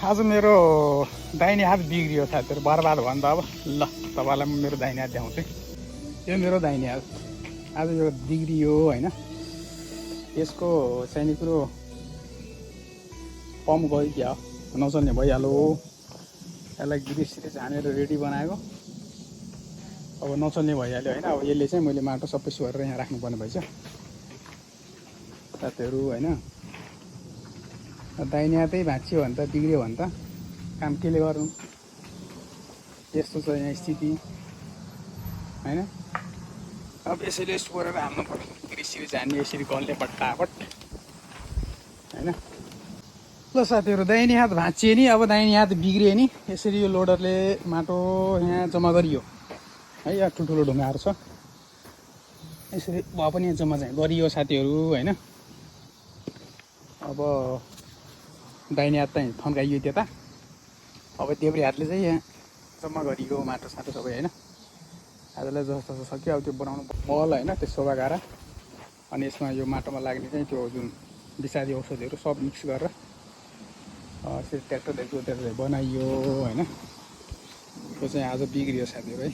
आज मेरो दाहिने हात बिग्रियो साथीहरू, बर्बाद भयो नि त। अब ल तपाईँलाई म मेरो दाहिने हात देखाउँछु। यो मेरो दाहिने हात आज यो बिग्रियो होइन। यसको चाहिने कुरो पम्प गयो क्या नचल्ने भइहाल्यो। यसलाई गिरिससित हानेर रेडी बनाएको, अब नचल्ने भइहाल्यो होइन। अब यसले चाहिँ मैले माटो सबै सोहोरेर यहाँ राख्नुपर्ने भएछ साथीहरू होइन। दाहिने हातै भाँचियो भने त, बिग्रियो भने त काम केले गर्नु। यस्तो छ यहाँ स्थिति होइन। अब यसैले सोहोरेर हाल्नु पर्यो, गिरिससित हान्ने यसरी गल्ने पट्टापट होइन। ल साथीहरू, दाहिने हात भाँचिए नि, अब दाहिने हात बिग्रियो नि। यसरी यो लोडरले माटो यहाँ जम्मा गरियो है। यहाँ ठुल्ठुलो ढुङ्गाहरू छ, यसरी भए पनि यहाँ जम्मा चाहिँ गरियो साथीहरू होइन। अब दाहिने हात चाहिँ थन्काइयो त्यता, अब देब्रे हातले चाहिँ यहाँ जम्मा गरियो माटो साटो सबै होइन। आजलाई जस्तो सक्यो अब त्यो बनाउनु मल होइन, त्यो शोभागारा, अनि यसमा यो माटोमा लाग्ने चाहिँ त्यो जुन विषादी औषधिहरू सब मिक्स गरेर यसरी ट्र्याक्टरले जोतेर चाहिँ बनाइयो होइन। त्यो चाहिँ आज बिग्रियो साथीहरू है।